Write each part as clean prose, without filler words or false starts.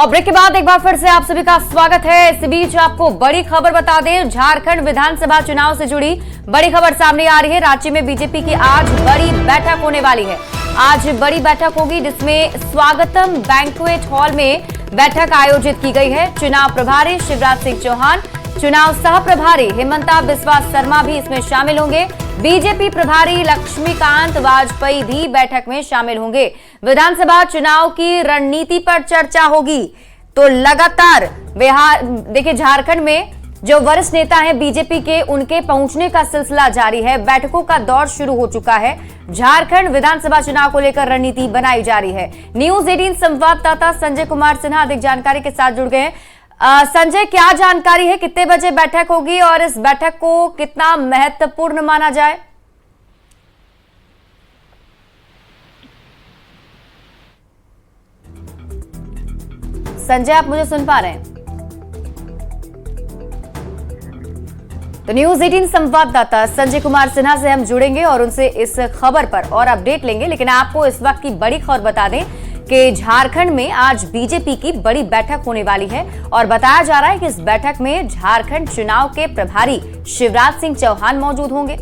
और ब्रेक के बाद एक बार फिर से आप सभी का स्वागत है। इस बीच आपको बड़ी खबर बता दें, झारखंड विधानसभा चुनाव से जुड़ी बड़ी खबर सामने आ रही है। रांची में बीजेपी की आज बड़ी बैठक होने वाली है। आज बड़ी बैठक होगी जिसमें स्वागतम बैंक्वेट हॉल में बैठक आयोजित की गई है। चुनाव प्रभारी शिवराज सिंह चौहान, चुनाव सह प्रभारी हिमंता बिस्वा शर्मा भी इसमें शामिल होंगे। बीजेपी प्रभारी लक्ष्मीकांत वाजपेयी भी बैठक में शामिल होंगे। विधानसभा चुनाव की रणनीति पर चर्चा होगी। तो लगातार देखिए, झारखंड में जो वरिष्ठ नेता हैं बीजेपी के, उनके पहुंचने का सिलसिला जारी है। बैठकों का दौर शुरू हो चुका है। झारखंड विधानसभा चुनाव को लेकर रणनीति बनाई जा रही है। न्यूज 18 संवाददाता संजय कुमार सिन्हा अधिक जानकारी के साथ जुड़ गए हैं। संजय, क्या जानकारी है, कितने बजे बैठक होगी और इस बैठक को कितना महत्वपूर्ण माना जाए? संजय, आप मुझे सुन पा रहे हैं? तो न्यूज 18 संवाददाता संजय कुमार सिन्हा से हम जुड़ेंगे और उनसे इस खबर पर और अपडेट लेंगे। लेकिन आपको इस वक्त की बड़ी खबर बता दें कि झारखंड में आज बीजेपी की बड़ी बैठक होने वाली है और बताया जा रहा है कि इस बैठक में झारखंड चुनाव के प्रभारी शिवराज सिंह चौहान मौजूद होंगे।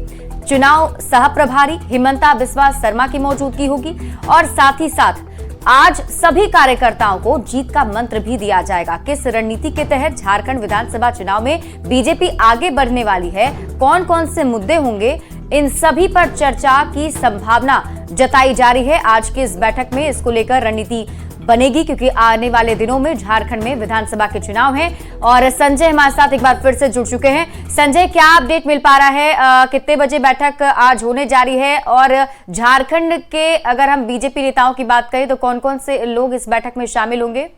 चुनाव सह प्रभारी हिमंता बिस्वा शर्मा की मौजूदगी होगी और साथ ही साथ आज सभी कार्यकर्ताओं को जीत का मंत्र भी दिया जाएगा। किस रणनीति के तहत झारखंड विधानसभा चुनाव में बीजेपी आगे बढ़ने वाली है, कौन कौन से मुद्दे होंगे, इन सभी पर चर्चा की संभावना जताई जा रही है। आज की इस बैठक में इसको लेकर रणनीति बनेगी क्योंकि आने वाले दिनों में झारखंड में विधानसभा के चुनाव हैं। और संजय हमारे साथ एक बार फिर से जुड़ चुके हैं। संजय, क्या अपडेट मिल पा रहा है, कितने बजे बैठक आज होने जा रही है और झारखंड के अगर हम बीजेपी नेताओं की बात करें तो कौन कौन से लोग इस बैठक में शामिल होंगे?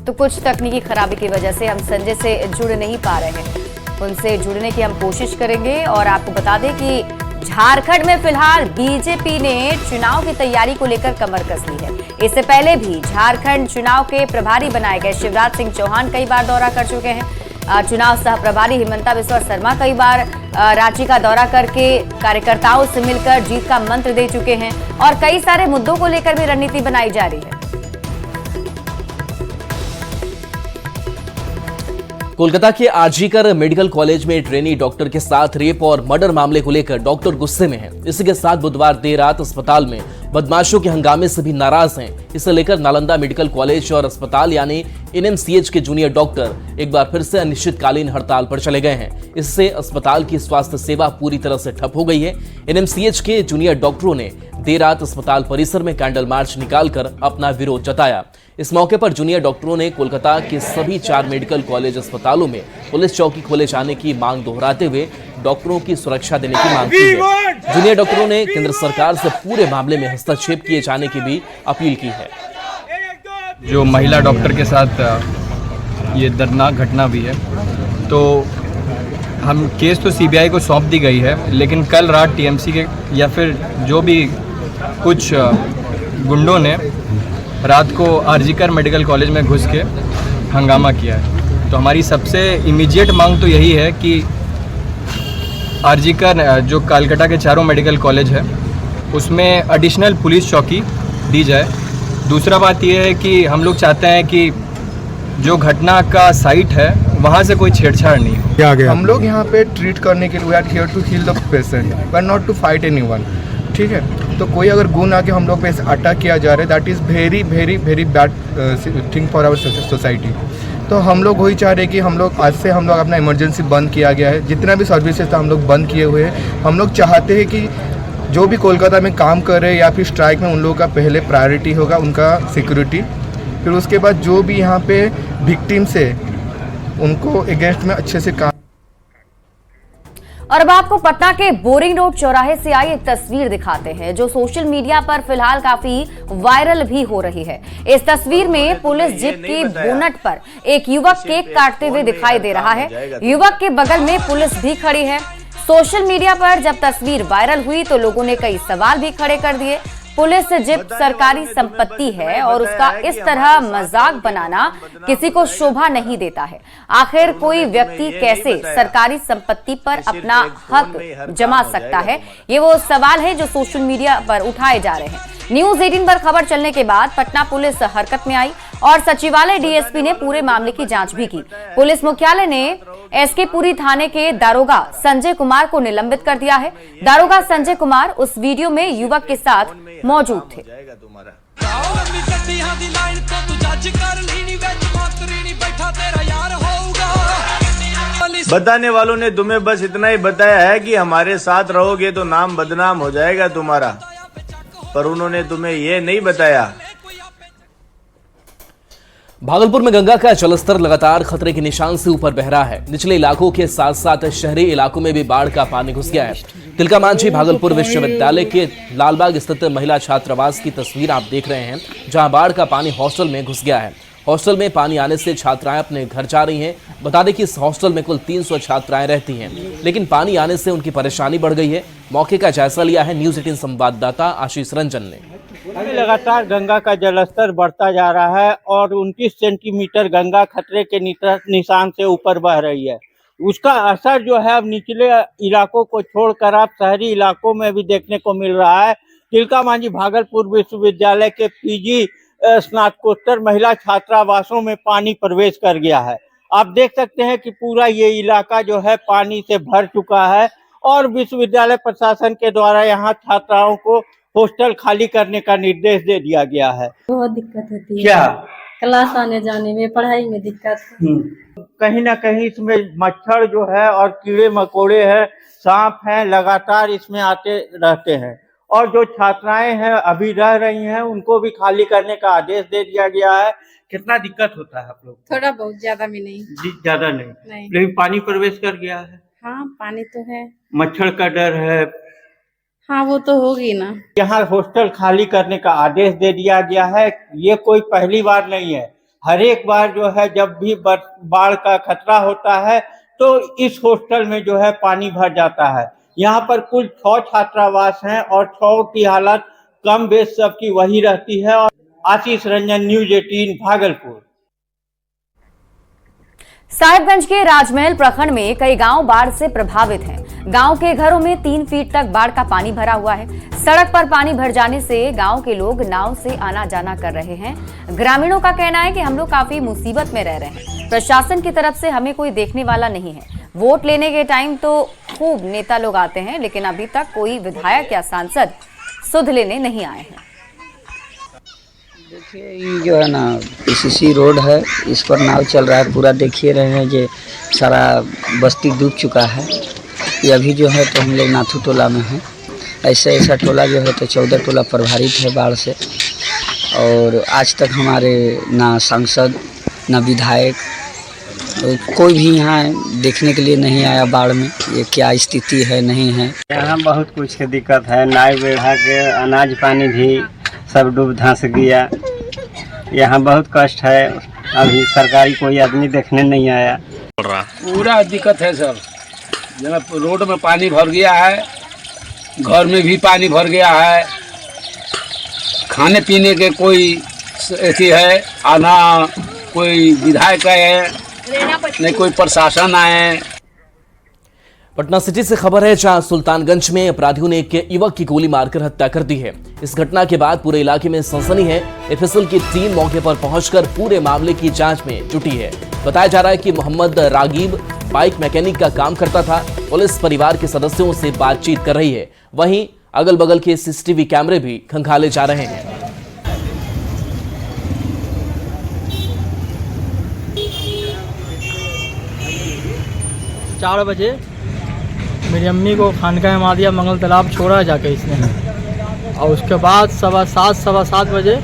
तो कुछ तकनीकी खराबी की वजह से हम संजय से जुड़ नहीं पा रहे हैं। उनसे जुड़ने की हम कोशिश करेंगे और आपको बता दें कि झारखंड में फिलहाल बीजेपी ने चुनाव की तैयारी को लेकर कमर कस ली है। इससे पहले भी झारखंड चुनाव के प्रभारी बनाए गए शिवराज सिंह चौहान कई बार दौरा कर चुके हैं। चुनाव सह प्रभारी हिमंता बिस्वा शर्मा कई बार रांची का दौरा करके कार्यकर्ताओं से मिलकर जीत का मंत्र दे चुके हैं और कई सारे मुद्दों को लेकर भी रणनीति बनाई जा रही है। कोलकाता के आरजीकर मेडिकल कॉलेज में ट्रेनी डॉक्टर के साथ रेप और मर्डर मामले को लेकर डॉक्टर गुस्से में हैं। इसी के साथ बुधवार देर रात अस्पताल में बदमाशों के हंगामे से भी नाराज हैं। इसे लेकर नालंदा मेडिकल कॉलेज और अस्पताल यानी एनएमसीएच के जूनियर डॉक्टर एक बार फिर से अनिश्चितकालीन हड़ताल पर चले गए हैं। इससे अस्पताल की स्वास्थ्य सेवा पूरी तरह से ठप हो गई है। एनएमसीएच के जूनियर डॉक्टरों ने देर रात अस्पताल परिसर में कैंडल मार्च निकालकर अपना विरोध जताया। इस मौके पर जूनियर डॉक्टरों ने कोलकाता के सभी 4 मेडिकल कॉलेज अस्पतालों में पुलिस चौकी खोले जाने की मांग दोहराते हुए डॉक्टरों की सुरक्षा देने की मांग की है। जूनियर डॉक्टरों ने केंद्र सरकार से पूरे मामले में हस्तक्षेप किए जाने की भी अपील की है। जो महिला डॉक्टर के साथ ये दर्दनाक घटना हुई है, तो हम केस तो सीबीआई को सौंप दी गई है, लेकिन कल रात टीएमसी के या फिर जो भी कुछ गुंडों ने रात को आरजीकर मेडिकल कॉलेज में घुस के हंगामा किया है। तो हमारी सबसे इमीडिएट मांग तो यही है कि आरजीकर जो कलकत्ता के 4 मेडिकल कॉलेज है उसमें एडिशनल पुलिस चौकी दी जाए। दूसरा बात यह है कि हम लोग चाहते हैं कि जो घटना का साइट है वहाँ से कोई छेड़छाड़ नहीं हो। हम लोग यहाँ पे ट्रीट करने के लिए we are here to heal the patient, we are not to fight anyone. ठीक है, तो कोई अगर गुण आके हम लोग पे अटैक किया जा रहा है, that is very very very bad thing for our society. तो हम लोग वही चाह रहे हैं कि हम लोग आज से हम लोग अपना इमरजेंसी बंद किया गया है, जितना भी सर्विसेज था हम लोग बंद किए हुए हैं। हम लोग चाहते हैं कि जो भी कोलकाता में काम कर रहे हैं या फिर स्ट्राइक में, उन लोगों का पहले प्रायोरिटी होगा उनका सिक्योरिटी, फिर उसके बाद जो भी यहाँ पे विक्टिम्स है उनको अगेंस्ट में अच्छे से काम। और अब आपको पटना के बोरिंग रोड चौराहे से आई एक तस्वीर दिखाते हैं जो सोशल मीडिया पर फिलहाल काफी वायरल भी हो रही है। इस तस्वीर में पुलिस जीप की बोनट पर एक युवक केक काटते हुए दिखाई दे रहा है। युवक के बगल में पुलिस भी खड़ी है। सोशल मीडिया पर जब तस्वीर वायरल हुई तो लोगों ने कई सवाल भी खड़े कर दिए। पुलिस जीप सरकारी संपत्ति है और उसका इस तरह मजाक बनाना किसी को शोभा नहीं देता है। आखिर कोई व्यक्ति कैसे सरकारी संपत्ति पर अपना हक जमा सकता है, ये वो सवाल है जो सोशल मीडिया पर उठाए जा रहे हैं। न्यूज 18 पर खबर चलने के बाद पटना पुलिस हरकत में आई और सचिवालय डीएसपी ने पूरे मामले की जांच भी की। पुलिस मुख्यालय ने एसके पुरी थाने के दारोगा संजय कुमार को निलंबित कर दिया है। दारोगा संजय कुमार उस वीडियो में युवक के साथ मौजूद थे। बताने वालों ने तुम्हें बस इतना ही बताया है कि हमारे साथ रहोगे तो नाम बदनाम हो जाएगा तुम्हारा, पर उन्होंने तुम्हें ये नहीं बताया। भागलपुर में गंगा का जलस्तर लगातार खतरे के निशान से ऊपर बह रहा है। निचले इलाकों के साथ साथ शहरी इलाकों में भी बाढ़ का पानी घुस गया है। तिलका मांझी भागलपुर विश्वविद्यालय के लालबाग स्थित महिला छात्रावास की तस्वीर आप देख रहे हैं, जहां बाढ़ का पानी हॉस्टल में घुस गया है। हॉस्टल में पानी आने से छात्राएं अपने घर जा रही हैं। बता दें कि इस हॉस्टल में कुल 300 छात्राएं रहती हैं, लेकिन पानी आने से उनकी परेशानी बढ़ गई है। मौके का जायजा लिया है न्यूज 18 संवाददाता आशीष रंजन ने। लगातार गंगा का जलस्तर बढ़ता जा रहा है और 29 सेंटीमीटर गंगा खतरे के निशान से ऊपर बह रही है। उसका असर जो है अब निचले इलाकों को छोड़कर अब शहरी इलाकों में भी देखने को मिल रहा है। तिलका मांझी भागलपुर विश्वविद्यालय के पीजी स्नातकोत्तर महिला छात्रावासों में पानी प्रवेश कर गया है। आप देख सकते हैं कि पूरा ये इलाका जो है पानी से भर चुका है और विश्वविद्यालय प्रशासन के द्वारा यहाँ छात्राओं को हॉस्टल खाली करने का निर्देश दे दिया गया है। बहुत दिक्कत होती है क्या क्लास आने जाने में, पढ़ाई में दिक्कत। कहीं ना कहीं इसमें मच्छर जो है और कीड़े मकोड़े हैं, सांप हैं, लगातार इसमें आते रहते हैं और जो छात्राएं हैं अभी रह रही हैं उनको भी खाली करने का आदेश दे दिया गया है। कितना दिक्कत होता है आप लोग? थोड़ा बहुत, ज्यादा भी नहीं। ज्यादा नहीं। लेकिन पानी प्रवेश कर गया है। हाँ, पानी तो है। मच्छर का डर है। हाँ, वो तो होगी ना। यहाँ हॉस्टल खाली करने का आदेश दे दिया गया है। ये कोई पहली बार नहीं है, हर एक बार जो है जब भी बाढ़ का खतरा होता है तो इस हॉस्टल में जो है पानी भर जाता है। यहाँ पर कुल 6 छात्रावास हैं और 6 की हालत कम बेश सबकी वही रहती है। और आशीष रंजन, न्यूज 18 भागलपुर। साहिबगंज के राजमहल प्रखंड में कई गांव बाढ़ से प्रभावित हैं। गांव के घरों में 3 फीट तक बाढ़ का पानी भरा हुआ है। सड़क पर पानी भर जाने से गांव के लोग नाव से आना जाना कर रहे हैं। ग्रामीणों का कहना है कि हम लोग काफी मुसीबत में रह रहे हैं। प्रशासन की तरफ से हमें कोई देखने वाला नहीं है। वोट लेने के टाइम तो खूब नेता लोग आते हैं, लेकिन अभी तक कोई विधायक या सांसद सुध लेने नहीं आए हैं। देखिए, ये जो है ना पीसीसी रोड है, इस पर नाव चल रहा है। पूरा देखिए रहे हैं जो सारा बस्ती डूब चुका है। ये अभी जो है तो हम लोग नाथू टोला में हैं। ऐसा टोला जो है तो 14 टोला प्रभावित है बाढ़ से। और आज तक हमारे ना सांसद ना विधायक कोई भी यहाँ देखने के लिए नहीं आया बाढ़ में। ये क्या स्थिति है नहीं है। यहाँ बहुत कुछ की दिक्कत है। नाव बेढ़ा के अनाज पानी भी सब डूब धंस गया। यहाँ बहुत कष्ट है। अभी सरकारी कोई आदमी देखने नहीं आया। पूरा दिक्कत है सर। जब रोड में पानी भर गया है, घर में भी पानी भर गया है। खाने पीने के कोई ऐसी है आना, कोई विधायक है नहीं, कोई प्रशासन आए। पटना सिटी से खबर है, जहां सुल्तानगंज में अपराधियों ने एक युवक की गोली मारकर हत्या कर दी है। इस घटना के बाद पूरे इलाके में सनसनी है। एफएसएल की टीम मौके पर पहुंचकर पूरे मामले की जांच में जुटी है। बताया जा रहा है कि मोहम्मद रागीब बाइक मैकेनिक का काम करता था। पुलिस परिवार के सदस्यों से बातचीत कर रही है। वहीं अगल बगल के सीसीटीवी कैमरे भी खंगाले जा रहे हैं। 4 बजे मेरी अम्मी को खानका मादिया मंगल तालाब छोड़ा जाके इसने। और उसके बाद 7:15 बजे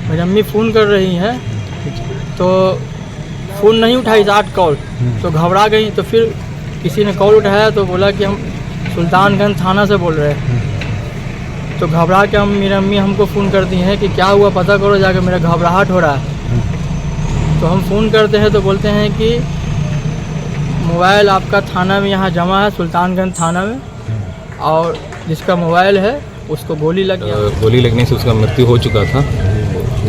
मेरी अम्मी फ़ोन कर रही हैं तो फ़ोन नहीं उठाई 8 कॉल, तो घबरा गई। तो फिर किसी ने कॉल उठाया तो बोला कि हम सुल्तानगंज थाना से बोल रहे हैं। तो घबरा के मेरी अम्मी हमको फ़ोन करती हैं कि क्या हुआ पता करो जाके, मेरा घबराहट हो रहा है। तो हम फ़ोन करते हैं तो बोलते हैं कि मोबाइल आपका थाना में यहाँ जमा है, सुल्तानगंज थाना में, और जिसका मोबाइल है उसको गोली लग गया। गोली लगने से उसका मृत्यु हो चुका था।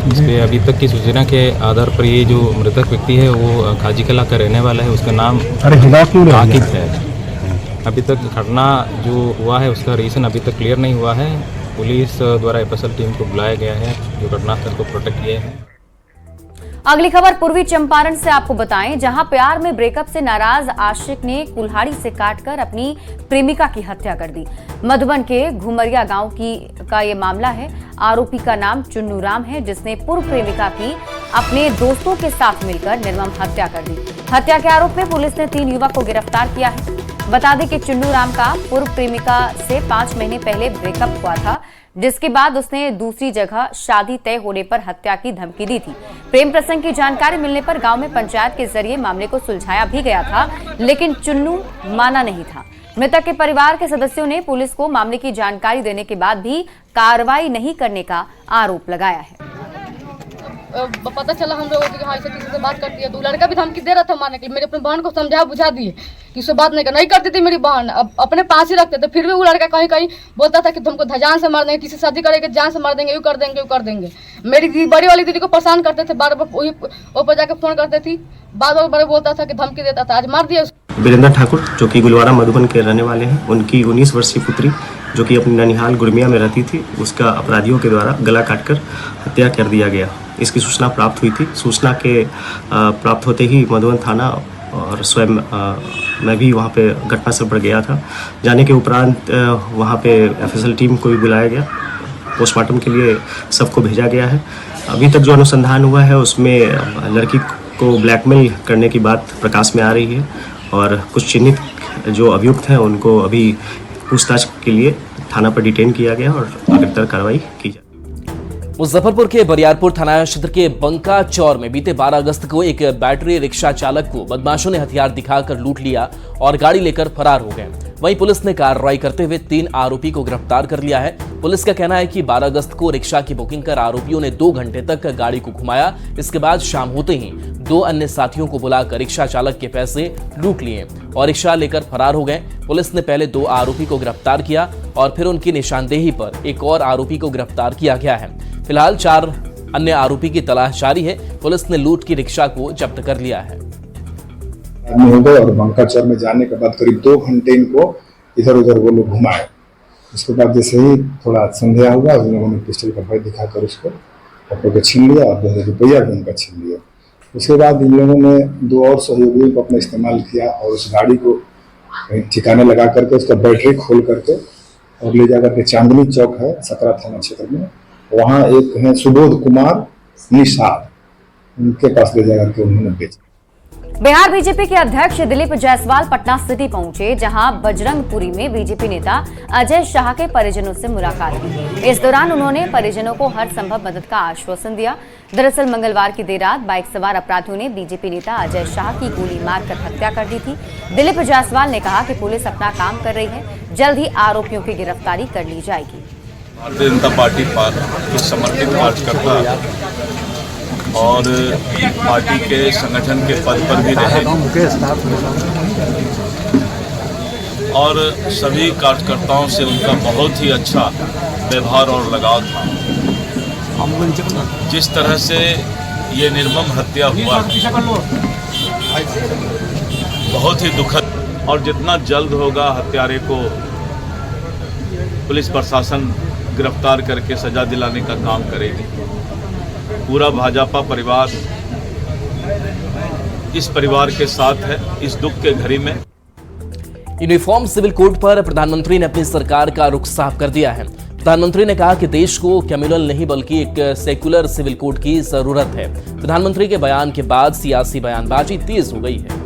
इस पे अभी तक की सूचना के आधार पर ये जो मृतक व्यक्ति है वो खाजी कला का रहने वाला है। उसका नाम आकिब है। अभी तक घटना जो हुआ है उसका रीज़न अभी तक क्लियर नहीं हुआ है। पुलिस द्वारा एफएसएल टीम को बुलाया गया है जो घटनास्थल को प्रोटेक्ट किए हैं। अगली खबर पूर्वी चंपारण से आपको बताएं, जहां प्यार में ब्रेकअप से नाराज आशिक ने कुल्हाड़ी से काटकर अपनी प्रेमिका की हत्या कर दी। मधुबन के घुमरिया गांव का ये मामला है। आरोपी का नाम चुन्नू राम है, जिसने पूर्व प्रेमिका की अपने दोस्तों के साथ मिलकर निर्मम हत्या कर दी। हत्या के आरोप में पुलिस ने 3 युवक को गिरफ्तार किया है। बता दें कि चुन्नू राम का पूर्व प्रेमिका से 5 महीने पहले ब्रेकअप हुआ था, जिसके बाद उसने दूसरी जगह शादी तय होने पर हत्या की धमकी दी थी। प्रेम प्रसंग की जानकारी मिलने पर गांव में पंचायत के जरिए मामले को सुलझाया भी गया था, लेकिन चुन्नू माना नहीं था। मृतक के परिवार के सदस्यों ने पुलिस को मामले की जानकारी देने के बाद भी कार्रवाई नहीं करने का आरोप लगाया है। पता चला हम लोगों को हाँ ऐसे किसी से बात करती है, तो लड़का भी धमकी दे रहा था मारने के लिए। मेरे अपनी बहन को समझा बुझा दिए कि उससे बात नहीं करती थी मेरी बहन। अब अपने पास ही रखते थे, फिर भी वो लड़का कहीं कहीं बोलता था कि तुमको जान से मार देंगे, किसी शादी करेंगे जान से मार देंगे, यूँ कर देंगे, यूँ कर देंगे। मेरी बड़ी वाली दीदी को परेशान करते थे, बार बार वही ऊपर जाकर फोन करती थी, बार बार बोलता था कि धमकी देता था। आज मार दिया। वीरेंद्र ठाकुर जो कि गुलवारा मधुबन के रहने वाले हैं, उनकी 19 वर्षीय पुत्री जो कि अपनी ननिहाल गुरमिया में रहती थी, उसका अपराधियों के द्वारा गला काटकर हत्या कर दिया गया। इसकी सूचना प्राप्त हुई थी। सूचना के प्राप्त होते ही मधुबन थाना और स्वयं मैं भी वहाँ पे घटनास्थल पर गया था। जाने के उपरांत वहाँ पे एफएसएल टीम को भी बुलाया गया। पोस्टमार्टम के लिए सबको भेजा गया है। अभी तक जो अनुसंधान हुआ है उसमें लड़की को ब्लैकमेल करने की बात प्रकाश में आ रही है और कुछ चिन्हित जो अभियुक्त हैं उनको अभी पूछताछ के लिए थाना पर डिटेन किया गया और आगे कार्रवाई की जाए। मुजफ्फरपुर के बरियारपुर थाना क्षेत्र के बंका चौर में बीते 12 अगस्त को एक बैटरी रिक्शा चालक को बदमाशों ने हथियार दिखाकर लूट लिया और गाड़ी लेकर फरार हो गए। वहीं पुलिस ने कार्रवाई करते हुए 3 आरोपी को गिरफ्तार कर लिया है। पुलिस का कहना है कि 12 अगस्त को रिक्शा की बुकिंग कर आरोपियों ने 2 घंटे तक गाड़ी को घुमाया। इसके बाद शाम होते ही 2 अन्य साथियों को बुलाकर रिक्शा चालक के पैसे लूट लिए और रिक्शा लेकर फरार हो गए। पुलिस ने पहले 2 आरोपी को गिरफ्तार किया और फिर उनकी निशानदेही पर एक और आरोपी को गिरफ्तार किया गया है। फिलहाल 4 अन्य आरोपी की तलाश जारी है। पुलिस ने लूट की रिक्शा को जब्त कर लिया है। हो गए और बंका चौर में जाने के बाद करीब 2 घंटे इनको इधर उधर वो लोग घुमाए। उसके बाद जैसे ही थोड़ा संदेह हुआ, उन लोगों ने पिस्टल का भय दिखाकर उसको ऑटो को छीन लिया और 2000 रुपया भी उनका छीन लिया। उसके बाद इन लोगों ने 2 और सहयोगियों को अपना इस्तेमाल किया और उस गाड़ी को कहीं ठिकाने लगा करके उसका बैटरी खोल करके और ले जा करके चांदनी चौक है सकरा थाना क्षेत्र में, वहाँ एक है सुबोध कुमार निषाद, उनके पास ले जा करके उन्होंने बेचा। बिहार बीजेपी के अध्यक्ष दिलीप जायसवाल पटना सिटी पहुंचे, जहां बजरंगपुरी में बीजेपी नेता अजय शाह के परिजनों से मुलाकात की। इस दौरान उन्होंने परिजनों को हर संभव मदद का आश्वासन दिया। दरअसल मंगलवार की देर रात बाइक सवार अपराधियों ने बीजेपी नेता अजय शाह की गोली मारकर हत्या कर दी थी। दिलीप जायसवाल ने कहा कि पुलिस अपना काम कर रही है, जल्द ही आरोपियों की गिरफ्तारी कर ली जाएगी। भारतीय जनता पार्टी के समर्पित कार्यकर्ता और पार्टी के संगठन के पद पर भी रहे और सभी कार्यकर्ताओं से उनका बहुत ही अच्छा व्यवहार और लगाव था। जिस तरह से ये निर्मम हत्या हुआ बहुत ही दुखद, और जितना जल्द होगा हत्यारे को पुलिस प्रशासन गिरफ्तार करके सजा दिलाने का काम करेगी। पूरा भाजपा परिवार इस परिवार के साथ है इस दुख के घड़ी में। यूनिफॉर्म सिविल कोड पर प्रधानमंत्री ने अपनी सरकार का रुख साफ कर दिया है। प्रधानमंत्री ने कहा कि देश को कम्युनल नहीं बल्कि एक सेकुलर सिविल कोड की जरूरत है। प्रधानमंत्री के बयान के बाद सियासी बयानबाजी तेज हो गई है।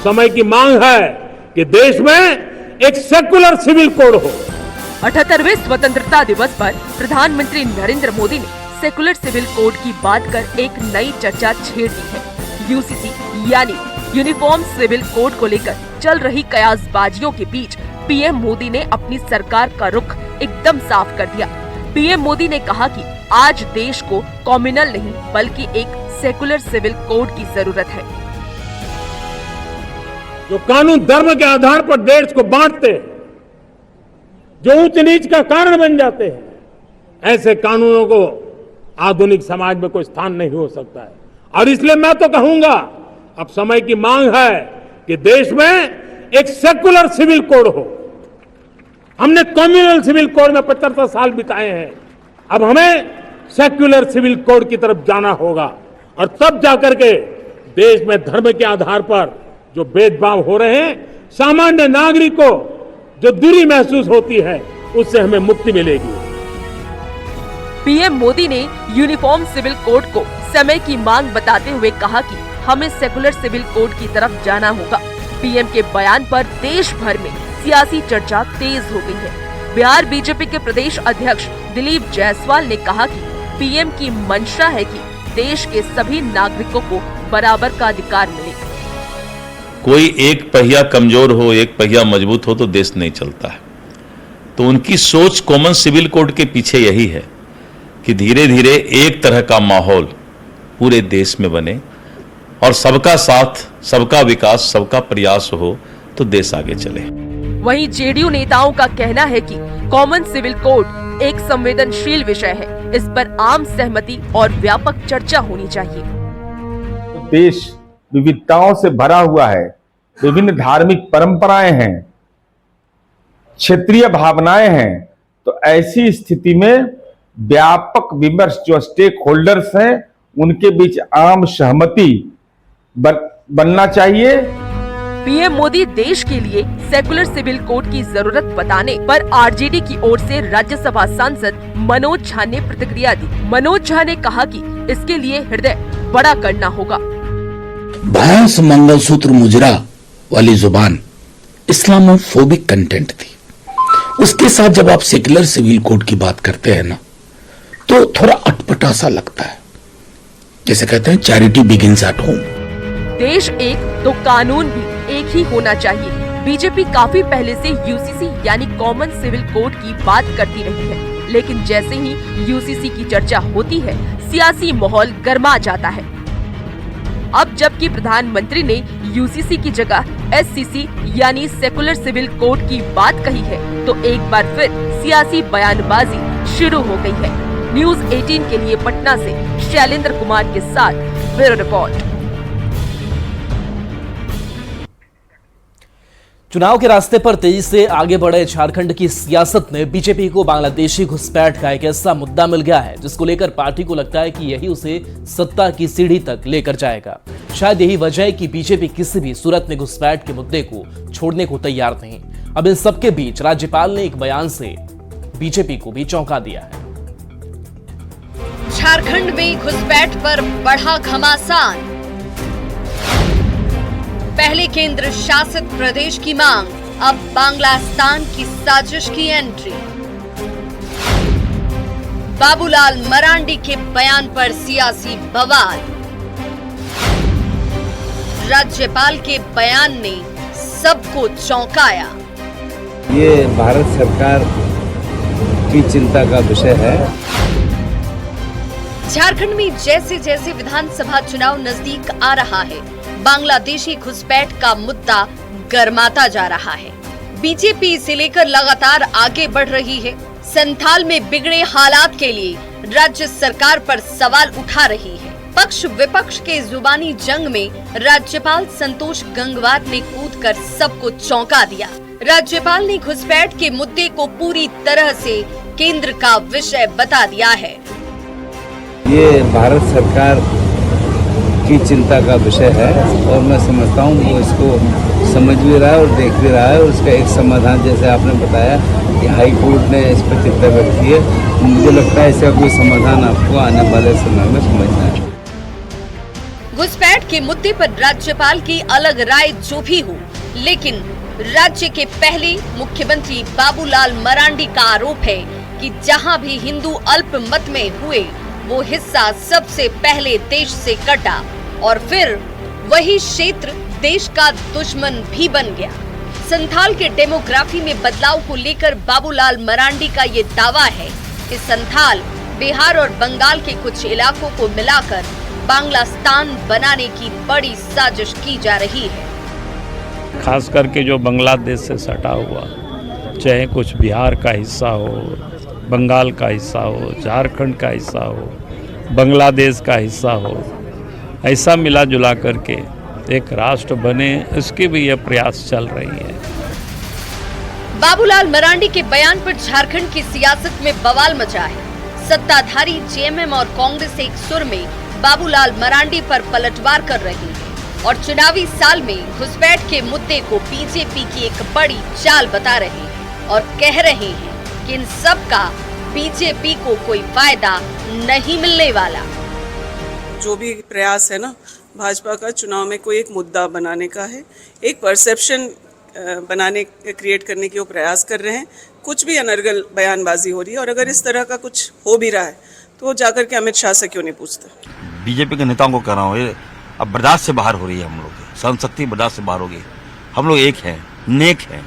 समय की मांग है कि देश में एक सेकुलर सिविल कोड हो। 78वें स्वतंत्रता दिवस पर प्रधानमंत्री नरेंद्र मोदी ने सेकुलर सिविल कोड की बात कर एक नई चर्चा छेड़ दी है। यूसीसी यानी यूनिफॉर्म सिविल कोड को लेकर चल रही कयासबाजियों के बीच पीएम मोदी ने अपनी सरकार का रुख एकदम साफ कर दिया। पीएम मोदी ने कहा कि आज देश को कम्युनल नहीं बल्कि एक सेकुलर सिविल कोड की जरूरत है। जो कानून धर्म के आधार पर देश को बांटते हैं, जो ऊंच नीच का कारण बन जाते हैं, ऐसे कानूनों को आधुनिक समाज में कोई स्थान नहीं हो सकता है। और इसलिए मैं तो कहूंगा, अब समय की मांग है कि देश में एक सेकुलर सिविल कोड हो। हमने कम्युनल सिविल कोड में 75 साल बिताए हैं, अब हमें सेक्युलर सिविल कोड की तरफ जाना होगा और तब जाकर के देश में धर्म के आधार पर जो भेदभाव हो रहे हैं, सामान्य नागरिक को जो दूरी महसूस होती है, उससे हमें मुक्ति मिलेगी। पीएम मोदी ने यूनिफॉर्म सिविल कोड को समय की मांग बताते हुए कहा कि हमें सेकुलर सिविल कोड की तरफ जाना होगा। पीएम के बयान पर देश भर में सियासी चर्चा तेज हो गई है। बिहार बीजेपी के प्रदेश अध्यक्ष दिलीप जायसवाल ने कहा कि पीएम की मंशा है कि देश के सभी नागरिकों को बराबर का अधिकार मिले। कोई एक पहिया कमजोर हो, एक पहिया मजबूत हो तो देश नहीं चलता है। तो उनकी सोच कॉमन सिविल कोड के पीछे यही है कि धीरे धीरे एक तरह का माहौल पूरे देश में बने और सबका साथ, सबका विकास, सबका प्रयास हो तो देश आगे चले। वहीं जेडीयू नेताओं का कहना है कि कॉमन सिविल कोड एक संवेदनशील विषय है, इस पर आम सहमति और व्यापक चर्चा होनी चाहिए। देश विविधताओं से भरा हुआ है, विभिन्न धार्मिक परंपराएं हैं, क्षेत्रीय भावनाएं हैं, तो ऐसी स्थिति में व्यापक विमर्श जो स्टेक होल्डर्स हैं उनके बीच आम सहमति बनना चाहिए। पीएम मोदी देश के लिए सेकुलर सिविल कोड की जरूरत बताने पर आरजेडी की ओर से राज्यसभा सांसद मनोज झा ने प्रतिक्रिया दी। मनोज झा ने कहा कि इसके लिए हृदय बड़ा करना होगा। भैंस मंगलसूत्र मुजरा वाली जुबान इस्लामोफोबिक कंटेंट थी। उसके साथ जब आप सेकुलर सिविल कोड की बात करते हैं ना, तो थोड़ा अटपटा सा लगता है। जैसे कहते हैं चैरिटी बिगिंस एट होम। देश एक तो कानून भी एक ही होना चाहिए। बीजेपी काफी पहले से यूसीसी यानी कॉमन सिविल कोड की बात करती रही है, लेकिन जैसे ही यूसीसी की चर्चा होती है, सियासी माहौल गर्मा जाता है। अब जबकि प्रधानमंत्री ने यूसीसी की जगह एससीसी यानी सेकुलर सिविल कोड की बात कही है, तो एक बार फिर सियासी बयानबाजी शुरू हो गई है। न्यूज 18 के लिए पटना से शैलेंद्र कुमार के साथ ब्यूरो रिपोर्ट। चुनाव के रास्ते पर तेजी से आगे बढ़े झारखंड की सियासत में बीजेपी को बांग्लादेशी घुसपैठ का एक ऐसा मुद्दा मिल गया है जिसको लेकर पार्टी को लगता है कि यही उसे सत्ता की सीढ़ी तक लेकर जाएगा। शायद यही वजह है कि बीजेपी किसी भी सूरत में घुसपैठ के मुद्दे को छोड़ने को तैयार नहीं। अब इन सबके बीच राज्यपाल ने एक बयान से बीजेपी को भी चौंका दिया है। झारखंड में घुसपैठ पर बढ़ा घमासान। पहले केंद्र शासित प्रदेश की मांग, अब बांग्लादेश की साजिश की एंट्री। बाबूलाल मरांडी के बयान पर सियासी बवाल। राज्यपाल के बयान ने सबको चौंकाया। ये भारत सरकार की चिंता का विषय है। झारखंड में जैसे जैसे विधानसभा चुनाव नजदीक आ रहा है, बांग्लादेशी घुसपैठ का मुद्दा गर्माता जा रहा है। बीजेपी इसे लेकर लगातार आगे बढ़ रही है। संथाल में बिगड़े हालात के लिए राज्य सरकार पर सवाल उठा रही है। पक्ष विपक्ष के जुबानी जंग में राज्यपाल संतोष गंगवार ने कूदकर सबको चौंका दिया। राज्यपाल ने घुसपैठ के मुद्दे को पूरी तरह से केंद्र का विषय बता दिया है। ये भारत सरकार की चिंता का विषय है और मैं समझता हूँ वो इसको समझ भी रहा है और देख भी रहा है और उसका एक समाधान, जैसे आपने बताया कि हाई कोर्ट ने इस पर चिंता व्यक्त की है, मुझे लगता है इसका कोई समाधान आपको आने वाले समय में समझना है। घुसपैठ के मुद्दे पर राज्यपाल की अलग राय जो भी हो, लेकिन राज्य के पहले मुख्यमंत्री बाबूलाल मरांडी का आरोप है कि जहां भी हिंदू अल्पमत में हुए, वो हिस्सा सबसे पहले देश से कटा और फिर वही क्षेत्र देश का दुश्मन भी बन गया। संथाल के डेमोग्राफी में बदलाव को लेकर बाबूलाल मरांडी का ये दावा है कि संथाल बिहार और बंगाल के कुछ इलाकों को मिलाकर बांग्लास्तान बनाने की बड़ी साजिश की जा रही है। खास करके जो बांग्लादेश से सटा हुआ, चाहे कुछ बिहार का हिस्सा हो, बंगाल का हिस्सा हो, झारखंड का हिस्सा हो, बांग्लादेश का हिस्सा हो, ऐसा मिला जुला करके एक राष्ट्र बने, इसके भी ये प्रयास चल रही है। बाबूलाल मरांडी के बयान पर झारखंड की सियासत में बवाल मचा है। सत्ताधारी जेएमएम और कांग्रेस एक सुर में बाबूलाल मरांडी पर पलटवार कर रही है और चुनावी साल में घुसपैठ के मुद्दे को बीजेपी की एक बड़ी चाल बता रहे हैं और कह रहे हैं कि इन सब का बीजेपी को कोई फायदा नहीं मिलने वाला। जो भी प्रयास है ना भाजपा का चुनाव में कोई एक मुद्दा बनाने का है, एक परसेप्शन बनाने क्रिएट करने की वो प्रयास कर रहे हैं। कुछ भी अनर्गल बयानबाजी हो रही है और अगर इस तरह का कुछ हो भी रहा है तो जाकर के अमित शाह से क्यों नहीं पूछते। बीजेपी के नेताओं को कह रहा हूँ, ये अब बर्दाश्त से बाहर हो रही है। हम लोग सहन शक्ति बर्दाश्त से बाहर हो गई। हम लोग एक हैं, नेक हैं,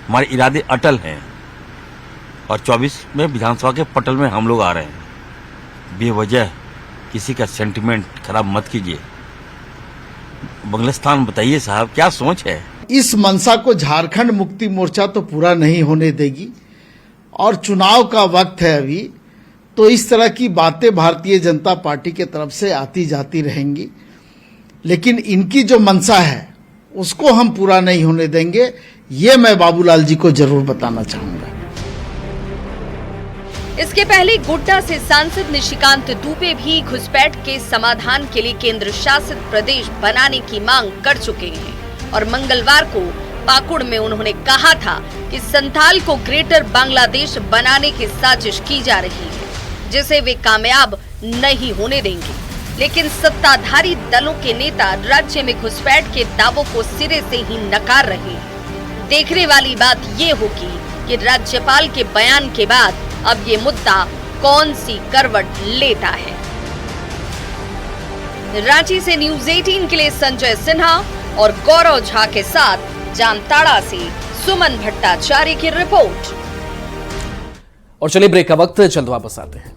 हमारे इरादे अटल हैं और 24 में विधानसभा के पटल में हम लोग आ रहे हैं। बेवजह किसी का सेंटिमेंट खराब मत कीजिए। बांग्लादेश बताइए साहब, क्या सोच है? इस मंशा को झारखंड मुक्ति मोर्चा तो पूरा नहीं होने देगी और चुनाव का वक्त है अभी, तो इस तरह की बातें भारतीय जनता पार्टी के तरफ से आती जाती रहेंगी, लेकिन इनकी जो मंशा है उसको हम पूरा नहीं होने देंगे। ये मैं बाबूलाल जी को जरूर बताना चाहूंगा। इसके पहले गोड्डा से सांसद निशिकांत दुबे भी घुसपैठ के समाधान के लिए केंद्र शासित प्रदेश बनाने की मांग कर चुके हैं और मंगलवार को पाकुड़ में उन्होंने कहा था कि संथाल को ग्रेटर बांग्लादेश बनाने की साजिश की जा रही है, जिसे वे कामयाब नहीं होने देंगे। लेकिन सत्ताधारी दलों के नेता राज्य में घुसपैठ के दावों को सिरे से ही नकार रहे हैं। देखने वाली बात ये होगी कि राज्यपाल के बयान के बाद अब ये मुद्दा कौन सी करवट लेता है। रांची से न्यूज़ 18 के लिए संजय सिन्हा और गौरव झा के साथ जामताड़ा से सुमन भट्टाचार्य की रिपोर्ट। और चलिए ब्रेक का वक्त, जल्द वापस आते हैं।